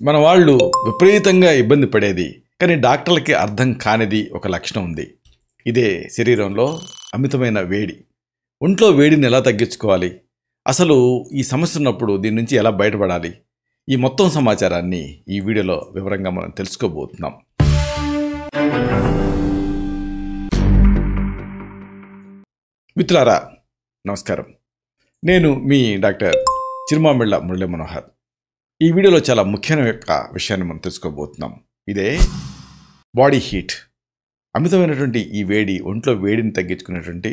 మన వాళ్ళు విపరీతంగా ఇబ్బంది పడేది, కానీ డాక్టర్లకి అర్థం కానిది ఒక లక్షణం ఉంది. ఇదే శరీరంలో అమితమైన వేడి. ఒంట్లో వేడిని ఎలా తగ్గించుకోవాలి, అసలు ఈ సమస్య ఉన్నప్పుడు దీని నుంచి ఎలా బయటపడాలి, ఈ మొత్తం సమాచారాన్ని ఈ వీడియోలో వివరంగా మనం తెలుసుకోబోతున్నాం. మిత్రులారా నమస్కారం. నేను మీ డాక్టర్ చిరుమామిళ్ళ మురళీ మనోహర్. ఈ వీడియోలో చాలా ముఖ్యమైన విషయాన్ని మనం తెలుసుకోబోతున్నాం. ఇదే బాడీ హీట్. అమితమైనటువంటి ఈ వేడి, ఒంట్లో వేడిని తగ్గించుకునేటువంటి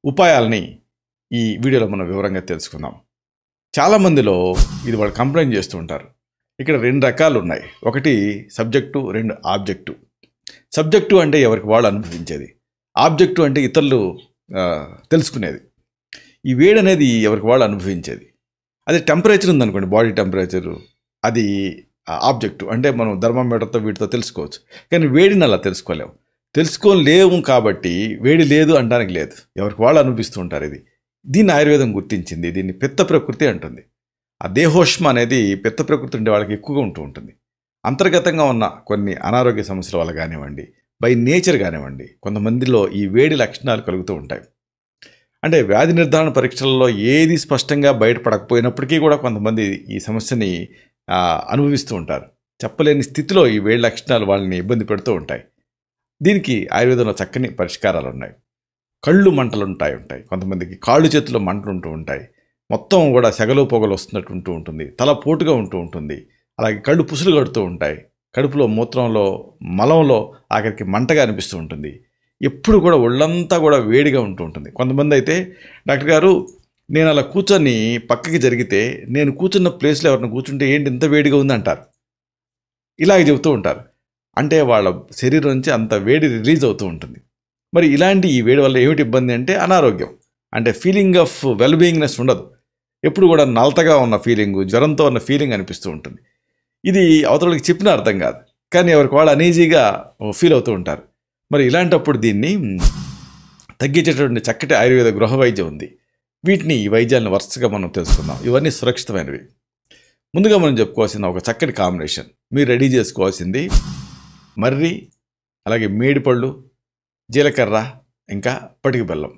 ఉపాయాలని ఈ వీడియోలో మనం వివరంగా తెలుసుకుందాం. చాలామందిలో ఇది వాళ్ళు కంప్లైంట్ చేస్తూ ఉంటారు. ఇక్కడ రెండు రకాలు ఉన్నాయి. ఒకటి సబ్జెక్టు, రెండు ఆబ్జెక్టివ్. సబ్జెక్టు అంటే ఎవరికి వాళ్ళు అనుభవించేది, ఆబ్జెక్టివ్ అంటే ఇతరులు తెలుసుకునేది. ఈ వేడి అనేది ఎవరికి వాళ్ళు అనుభవించేది. అదే టెంపరేచర్ ఉందనుకోండి, బాడీ టెంపరేచరు, అది ఆబ్జెక్టివ్ అంటే మనం థర్మామీటర్తో వీటితో తెలుసుకోవచ్చు. కానీ వేడిని అలా తెలుసుకోలేము కాబట్టి వేడి లేదు అనడానికి లేదు. ఎవరికి వాళ్ళు అనిపిస్తూ ఉంటారు. దీన్ని ఆయుర్వేదం గుర్తించింది. దీన్ని పిత్త ప్రకృతి అంటుంది. ఆ దేహోష్మ అనేది పిత్త ప్రకృతి ఉండే వాళ్ళకి ఎక్కువగా ఉంటూ ఉంటుంది. అంతర్గతంగా ఉన్న కొన్ని అనారోగ్య సమస్యల వల్ల కానివ్వండి, బై నేచర్ కానివ్వండి, కొంతమందిలో ఈ వేడి లక్షణాలు కలుగుతూ ఉంటాయి. అంటే వ్యాధి నిర్ధారణ పరీక్షలలో ఏది స్పష్టంగా బయటపడకపోయినప్పటికీ కూడా కొంతమంది ఈ సమస్యని అనుభవిస్తూ ఉంటారు. చెప్పలేని స్థితిలో ఈ వేడి లక్షణాలు వాళ్ళని ఇబ్బంది పెడుతూ ఉంటాయి. దీనికి ఆయుర్వేదంలో చక్కని పరిష్కారాలు ఉన్నాయి. కళ్ళు మంటలు ఉంటాయి. కొంతమందికి కాళ్ళు చేతుల్లో మంటలు ఉంటూ ఉంటాయి. మొత్తం కూడా సెగలు పొగలు వస్తున్నట్టు ఉంటూ ఉంటుంది. తల పోటుగా ఉంటూ ఉంటుంది. అలాగే కళ్ళు పుసులు కడుతూ ఉంటాయి. కడుపులో, మూత్రంలో, మలంలో ఆఖరికి మంటగా అనిపిస్తూ ఉంటుంది. ఎప్పుడు కూడా ఒళ్ళంతా కూడా వేడిగా ఉంటూ ఉంటుంది. కొంతమంది అయితే, డాక్టర్ గారు నేను అలా కూర్చొని పక్కకి జరిగితే నేను కూర్చున్న ప్లేస్లో ఎవరిని కూర్చుంటే ఏంటి ఇంత వేడిగా ఉంది అంటారు. ఇలాగ చెబుతూ ఉంటారు. అంటే వాళ్ళ శరీరం నుంచి అంత వేడి రిలీజ్ అవుతూ ఉంటుంది. మరి ఇలాంటి ఈ వేడి వల్ల ఏమిటి ఇబ్బంది అంటే అనారోగ్యం. అంటే ఫీలింగ్ ఆఫ్ వెల్బీయింగ్నెస్ ఉండదు. ఎప్పుడు కూడా నలతగా ఉన్న ఫీలింగు, జ్వరంతో ఉన్న ఫీలింగ్ అనిపిస్తూ ఉంటుంది. ఇది అవతలకి చెప్పినా అర్థం కాదు, కానీ ఎవరికి వాళ్ళు అనీజీగా ఫీల్ అవుతూ ఉంటారు. మరి ఇలాంటప్పుడు దీన్ని తగ్గించేటటువంటి చక్కటి ఆయుర్వేద గృహ వైద్యం ఉంది. ఈ వైద్యాలను వరుసగా మనం తెలుసుకుందాం. ఇవన్నీ సురక్షితమైనవి. ముందుగా మనం చెప్పుకోవాల్సిన ఒక చక్కటి కాంబినేషన్ మీరు రెడీ చేసుకోవాల్సింది మర్రి, అలాగే మేడిపళ్ళు, జీలకర్ర, ఇంకా పటిక బెల్లం.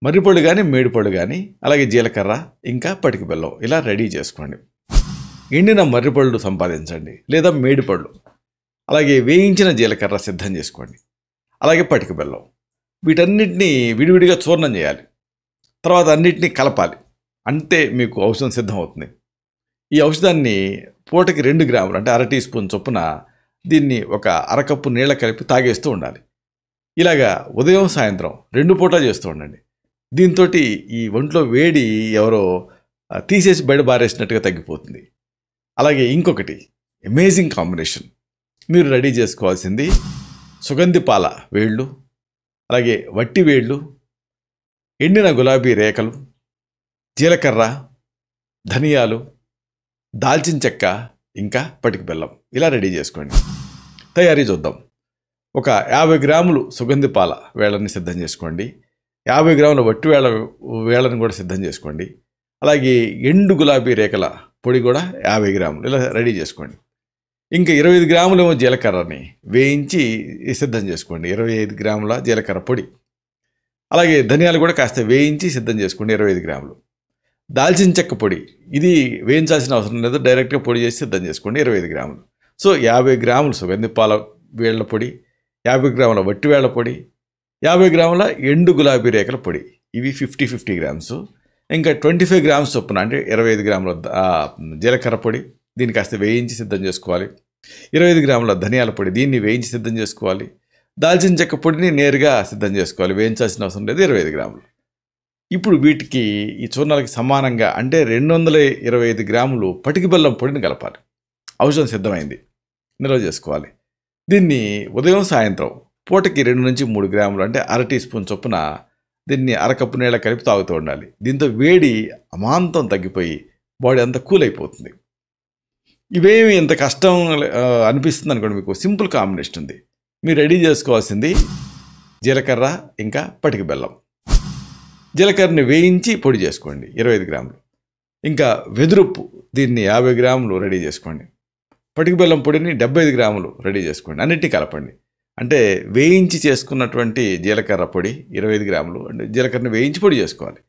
మర్రిపళ్ళు కానీ, మేడిపళ్ళు కానీ, అలాగే జీలకర్ర, ఇంకా పటిక బెల్లం ఇలా రెడీ చేసుకోండి. ఎండిన మర్రిపళ్ళు సంపాదించండి, లేదా మేడిపళ్ళు. అలాగే వేయించిన జీలకర్ర సిద్ధం చేసుకోండి. అలాగే పటిక బెల్లం. వీటన్నిటినీ విడివిడిగా చూర్ణం చేయాలి. తర్వాత అన్నిటినీ కలపాలి. అంతే మీకు ఔషధం సిద్ధం అవుతుంది. ఈ ఔషధాన్ని పూటకి 2 గ్రాములు అంటే అర టీ స్పూన్ చొప్పున దీన్ని ఒక అరకప్పు నీళ్ళ కలిపి తాగేస్తూ ఉండాలి. ఇలాగా ఉదయం సాయంత్రం 2 పూటలు చేస్తూ ఉండండి. దీంతో ఈ ఒంట్లో వేడి ఎవరో తీసేసి బయట బారేసినట్టుగా తగ్గిపోతుంది. అలాగే ఇంకొకటి అమేజింగ్ కాంబినేషన్ మీరు రెడీ చేసుకోవాల్సింది సుగంధి పాల వేళ్ళు, అలాగే వట్టి వేళ్ళు, ఎండిన గులాబీ రేకలు, జీలకర్ర, ధనియాలు, దాల్చిన చెక్క, ఇంకా పటిక బెల్లం ఇలా రెడీ చేసుకోండి. తయారీ చూద్దాం. ఒక 50 గ్రాములు సుగంధి పాల వేళ్ళని సిద్ధం చేసుకోండి. 50 గ్రాముల వట్టి వేళ్ళని కూడా సిద్ధం చేసుకోండి. అలాగే ఎండు గులాబీ రేకల పొడి కూడా 50 గ్రాములు ఇలా రెడీ చేసుకోండి. ఇంకా 25 గ్రాములేమో జీలకర్రని వేయించి సిద్ధం చేసుకోండి. 25 గ్రాముల జీలకర్ర పొడి. అలాగే ధనియాలు కూడా కాస్త వేయించి సిద్ధం చేసుకోండి, 25 గ్రాములు. దాల్చిన చెక్క పొడి, ఇది వేయించాల్సిన అవసరం లేదు, డైరెక్ట్గా పొడి చేసి సిద్ధం చేసుకోండి, 25 గ్రాములు. సో 50 గ్రాములు సుగంధి పాల వేళ్ల పొడి, 50 గ్రాముల వట్టి వేళ్ల పొడి, 50 గ్రాముల ఎండు గులాబీ రేకల పొడి. ఇవి 50 గ్రామ్స్. ఇంకా 25 గ్రామ్స్ చొప్పున అంటే 25 గ్రాముల జీలకర్ర పొడి, దీన్ని కాస్త వేయించి సిద్ధం చేసుకోవాలి. 25 గ్రాముల ధనియాల పొడి, దీన్ని వేయించి సిద్ధం చేసుకోవాలి. దాల్చిన చెక్క పొడిని నేరుగా సిద్ధం చేసుకోవాలి, వేయించాల్సిన అవసరం లేదు, 25 గ్రాములు. ఇప్పుడు వీటికి ఈ చూర్ణాలకి సమానంగా అంటే 225 గ్రాములు పటిక బెల్లం పొడిని కలపాలి. ఔషధం సిద్ధమైంది, నిల్వ చేసుకోవాలి. దీన్ని ఉదయం సాయంత్రం పూటకి 2 నుంచి 3 గ్రాములు అంటే అర టీ స్పూన్ చొప్పున దీన్ని అరకప్పు నీళ్ళ కలిపి తాగుతూ ఉండాలి. దీంతో వేడి అమాంతం తగ్గిపోయి బాడీ అంతా కూల్ అయిపోతుంది. ఇవేమి ఇంత కష్టం అనిపిస్తుంది అనుకోండి, మీకు సింపుల్ కాంబినేషన్ ఉంది. మీరు రెడీ చేసుకోవాల్సింది జీలకర్ర, ఇంకా పటిక బెల్లం. జీలకర్రని వేయించి పొడి చేసుకోండి, 25 గ్రాములు. ఇంకా వెదురుప్పు, దీన్ని 50 గ్రాములు రెడీ చేసుకోండి. పటిక బెల్లం పొడిని 75 గ్రాములు రెడీ చేసుకోండి. అన్నిటినీ కలపండి. అంటే వేయించి చేసుకున్నటువంటి జీలకర్ర పొడి 25 గ్రాములు, అంటే జీలకర్రని వేయించి పొడి చేసుకోవాలి.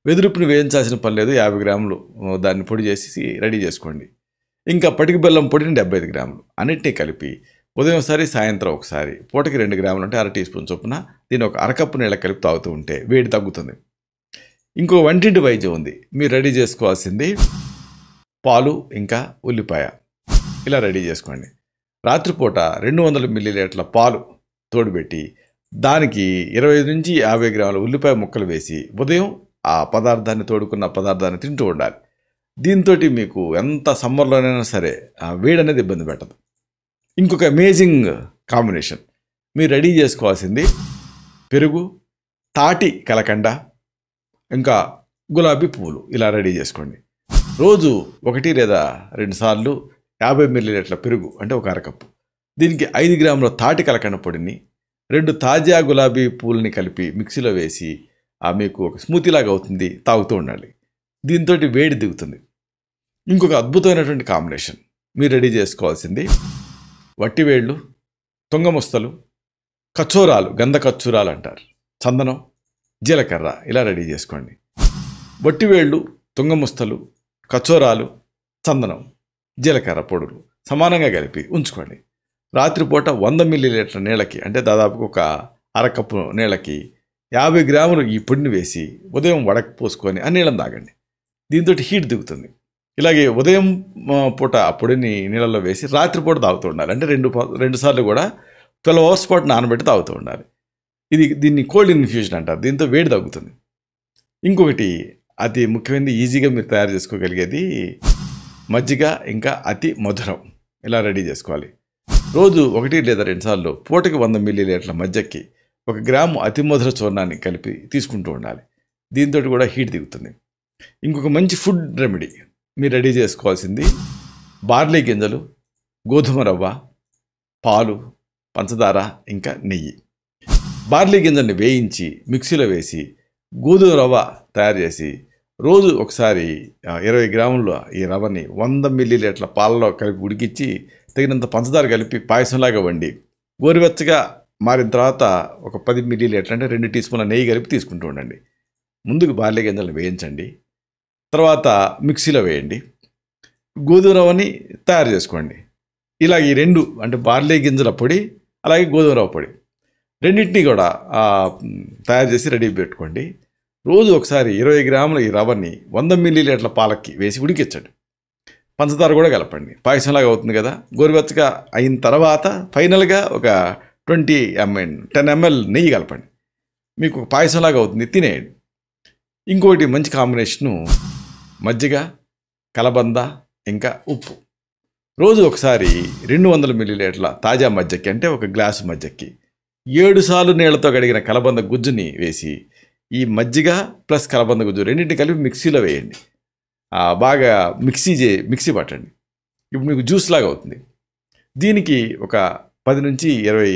వెదురుపుని వేయించాల్సిన పని లేదు. 50 గ్రాములు దాన్ని పొడి చేసి రెడీ చేసుకోండి. ఇంకా పటిక బెల్లం పొడిని 75 గ్రాములు అన్నిటినీ కలిపి ఉదయం ఒకసారి, సాయంత్రం ఒకసారి, పూటకి 2 గ్రాములు అంటే 1/2 టీ స్పూన్ చొప్పున దీన్ని ఒక అరకప్పు నీళ్ళ కలిపి తాగుతూ ఉంటే వేడి తగ్గుతుంది. ఇంకో వంటింటి వైద్యం ఉంది. మీరు రెడీ చేసుకోవాల్సింది పాలు ఇంకా ఉల్లిపాయ. ఇలా రెడీ చేసుకోండి. రాత్రిపూట 200 మిల్లీలీటర్ల పాలు తోడుపెట్టి దానికి 25 నుంచి 50 గ్రాముల ఉల్లిపాయ ముక్కలు వేసి ఉదయం ఆ పదార్థాన్ని, తోడుకున్న పదార్థాన్ని తింటూ ఉండాలి. దీంతో మీకు ఎంత సమ్మర్లోనైనా సరే ఆ వేడి అనేది ఇబ్బంది పెట్టదు. ఇంకొక అమేజింగ్ కాంబినేషన్ మీరు రెడీ చేసుకోవాల్సింది పెరుగు, తాటి కలకండ, ఇంకా గులాబీ పువ్వులు. ఇలా రెడీ చేసుకోండి. రోజు 1 లేదా 2 సార్లు 50 మిల్లీలీటర్ల పెరుగు అంటే ఒక అరకప్పు, దీనికి 5 గ్రాముల తాటి కలకండ పొడిని, 2 తాజా గులాబీ పువ్వులని కలిపి మిక్సీలో వేసి మీకు ఒక స్మూతీలాగా అవుతుంది, తాగుతూ ఉండాలి. దీంతో వేడి దిగుతుంది. ఇంకొక అద్భుతమైనటువంటి కాంబినేషన్ మీరు రెడీ చేసుకోవాల్సింది వట్టివేళ్ళు, తుంగముస్తలు, కచ్చోరాలు, గంధ కచ్చూరాలు అంటారు, చందనం, జీలకర్ర. ఇలా రెడీ చేసుకోండి. వట్టివేళ్ళు, తుంగముస్తలు, కచ్చోరాలు, చందనం, జీలకర్ర పొడులు సమానంగా కలిపి ఉంచుకోండి. రాత్రిపూట 100 మిల్లీలీటర్ల నీళ్ళకి, అంటే దాదాపు ఒక అరకప్పు నీళ్ళకి 50 గ్రాములు ఈ పొడిని వేసి ఉదయం వడక పోసుకొని ఆ నీళ్ళని తాగండి. దీంతో హీట్ దిగుతుంది. ఇలాగే ఉదయం పూట ఆ పొడిని నీళ్ళల్లో వేసి రాత్రిపూట తాగుతూ ఉండాలి. అంటే 2 సార్లు కూడా 12 అవర్స్ పాటు నానబెట్టి తాగుతూ ఉండాలి. దీన్ని కోల్డ్ ఇన్ఫ్యూజన్ అంటారు. దీంతో వేడి తగ్గుతుంది. ఇంకొకటి అతి ముఖ్యమైనది, ఈజీగా మీరు తయారు చేసుకోగలిగేది మజ్జిగ ఇంకా అతి మధురం. ఇలా రెడీ చేసుకోవాలి. రోజు 1 లేదా 2 సార్లు పూటకి 100 మిల్లీలీటర్ల మజ్జిగకి 1 గ్రాము అతి మధుర చూర్ణాన్ని కలిపి తీసుకుంటూ ఉండాలి. దీంతో కూడా హీట్ దిగుతుంది. ఇంకొక మంచి ఫుడ్ రెమెడీ మీరు రెడీ చేసుకోవాల్సింది బార్లీ గింజలు, గోధుమ రవ్వ, పాలు, పంచదార, ఇంకా నెయ్యి. బార్లీ గింజల్ని వేయించి మిక్సీలో వేసి గోధుమ రవ్వ తయారు చేసి రోజు ఒకసారి 20 గ్రాముల ఈ రవ్వని 100 మిల్లీలీటర్ల పాలలో కలిపి ఉడికించి తగినంత పంచదార కలిపి పాయసంలాగా వండి గోరువెచ్చగా మారిన తర్వాత ఒక 10 మిల్లీలీటర్లు అంటే 2 టీ స్పూన్ల నెయ్యి కలిపి తీసుకుంటూ ఉండండి. ముందుకు బార్లీ గింజలను వేయించండి, తర్వాత మిక్సీలో వేయండి, గోధుమ రవ్వని తయారు చేసుకోండి. ఇలా ఈ 2 అంటే బార్లీ గింజల పొడి అలాగే గోధుమ రవ్వ పొడి రెండింటినీ కూడా తయారు చేసి రెడీ పెట్టుకోండి. రోజు ఒకసారి 20 గ్రాముల ఈ రవ్వని 100 మిల్లీలీటర్ల పాలకి వేసి ఉడికించండి. పంచదార కూడా కలపండి. పాయసంలాగా అవుతుంది కదా. గోరువెచ్చగా అయిన తర్వాత ఫైనల్గా ఒక 10 ml నెయ్యి కలపండి. మీకు పాయసంలాగా అవుతుంది, తినేయండి. ఇంకోటి మంచి కాంబినేషను మజ్జిగ, కలబంద, ఇంకా ఉప్పు. రోజు ఒకసారి 200 మిల్లీలీటర్ల తాజా మజ్జిగకి, అంటే ఒక గ్లాసు మజ్జిగకి 7 సార్లు నీళ్లతో కడిగిన కలబంద గుజ్జుని వేసి ఈ మజ్జిగ ప్లస్ కలబంద గుజ్జు రెండింటిని కలిపి మిక్సీలో వేయండి. బాగా మిక్సీ పట్టండి. ఇప్పుడు మీకు జ్యూస్ లాగా అవుతుంది. దీనికి ఒక 10 నుంచి 20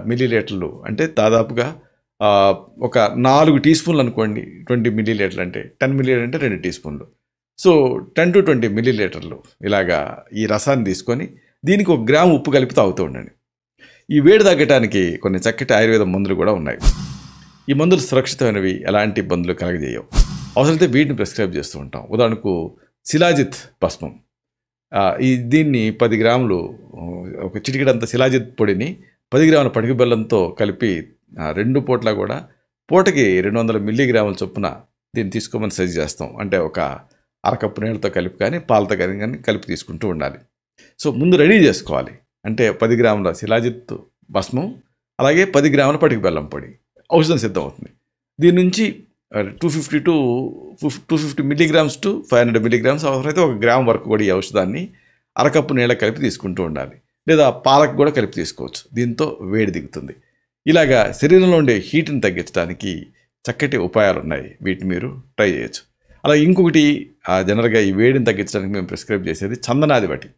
మిల్లీలీటర్లు, అంటే దాదాపుగా ఒక 4 టీ స్పూన్లు అనుకోండి. 20 మిల్లీలీటర్లు అంటే 10 మిల్లీలీటర్ అంటే 2 టీ స్పూన్లు. సో 10 to 20 మిల్లీలీటర్లు ఇలాగా ఈ రసాన్ని తీసుకొని దీనికి 1 గ్రాము ఉప్పు కలిపి తాగుతూ ఉండండి. ఈ వేడి తగ్గటానికి కొన్ని చక్కటి ఆయుర్వేద మందులు కూడా ఉన్నాయి. ఈ మందులు సురక్షితమైనవి, ఎలాంటి ఇబ్బందులు కలగజేయవు. అవసరమైతే వీటిని ప్రిస్క్రైబ్ చేస్తూ ఉంటాం. ఉదాహరణకు శిలాజిత్ భస్మం. దీన్ని 10 గ్రాములు, ఒక చిటికెడంత శిలాజిత్ పొడిని 10 గ్రాముల పటిక బెల్లంతో కలిపి 2 పూట్ల కూడా పూటకి 200 మిల్లీగ్రాముల చొప్పున దీన్ని తీసుకోమని సజెస్ట్ చేస్తాం. అంటే ఒక అరకప్పు నీళ్ళతో కలిపి కానీ పాలతో కానీ కలిపి తీసుకుంటూ ఉండాలి. సో ముందు రెడీ చేసుకోవాలి. అంటే 10 గ్రాముల శిలాజిత్ భస్మం, అలాగే 10 గ్రాముల పటిక బెల్లం పొడి, ఔషధం సిద్ధం అవుతుంది. దీని నుంచి 250 మిల్లీగ్రామ్స్ టు 500 మిల్లీగ్రామ్స్, అవసరమైతే 1 గ్రామ్ వరకు కూడా ఈ ఔషధాన్ని అరకప్పు నీళ్ళ కలిపి తీసుకుంటూ ఉండాలి. లేదా పాలకు కూడా కలిపి తీసుకోవచ్చు. దీంతో వేడి దిగుతుంది. ఇలాగా శరీరంలో ఉండే హీట్ని తగ్గించడానికి చక్కటి ఉపాయాలు ఉన్నాయి. వీటిని మీరు ట్రై చేయొచ్చు. అలా ఇంకొకటి జనరల్గా ఈ వేడిని తగ్గించడానికి మేము ప్రిస్క్రైబ్ చేసేది చందనాది వటి.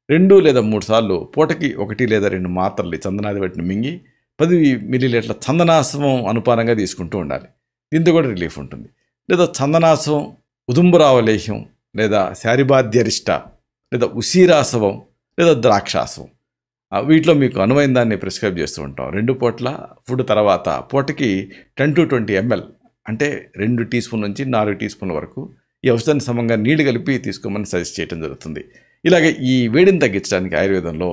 2 లేదా 3 సార్లు పూటకి 1 లేదా 2 మాత్రలు చందనాది వటిని మింగి 10 మిల్లీలీటర్ల చందనాశవం అనుపానంగా తీసుకుంటూ ఉండాలి. దీంతో కూడా రిలీఫ్ ఉంటుంది. లేదా చందనాశవం, ఉదుంబరావలేహ్యం, లేదా శారిబాధ్యరిష్ట, లేదా ఉసీరాసవం, లేదా ద్రాక్షాసం. వీటిలో మీకు అనువైన దాన్ని ప్రిస్క్రైబ్ చేస్తూ ఉంటాం. 2 పూట్ల ఫుడ్ తర్వాత పూటకి 10 to 20 ml అంటే 2 టీ స్పూన్ నుంచి 4 టీ స్పూన్ల వరకు ఈ ఔషధాన్ని సమంగా నీళ్లు కలిపి తీసుకోమని సజెస్ట్ చేయడం జరుగుతుంది. ఇలాగే ఈ వేడిని తగ్గించడానికి ఆయుర్వేదంలో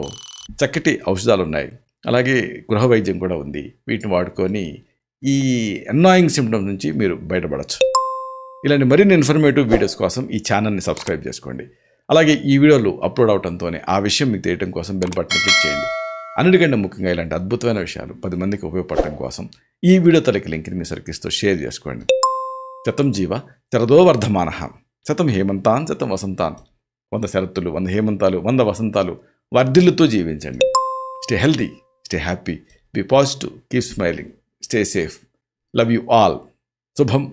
చక్కటి ఔషధాలు ఉన్నాయి. అలాగే గృహ వైద్యం కూడా ఉంది. వీటిని వాడుకొని ఈ అన్నాయింగ్ సిమ్టమ్స్ నుంచి మీరు బయటపడవచ్చు. ఇలాంటి మరిన్ని ఇన్ఫర్మేటివ్ వీడియోస్ కోసం ఈ ఛానల్ని సబ్స్క్రైబ్ చేసుకోండి. అలాగే ఈ వీడియోలు అప్లోడ్ అవడంతోనే ఆ విషయం మీకు తెలియడం కోసం బెల్ బటన్ క్లిక్ చేయండి. అన్నిటికంటే ముఖ్యంగా ఇలాంటి అద్భుతమైన విషయాలు 10 మందికి ఉపయోగపడటం కోసం ఈ వీడియో తలకి లింక్ని మీ సర్కిల్స్తో షేర్ చేసుకోండి. శతం జీవ శరదో వర్ధమానః, శతం హేమంతాన్ శతం వసంతాన్. 100 శరత్తులు, 100 హేమంతాలు, 100 వసంతాలు వర్ధిల్లుతూ జీవించండి. Stay healthy, stay happy, be positive, keep smiling, stay safe. Love you all. శుభం.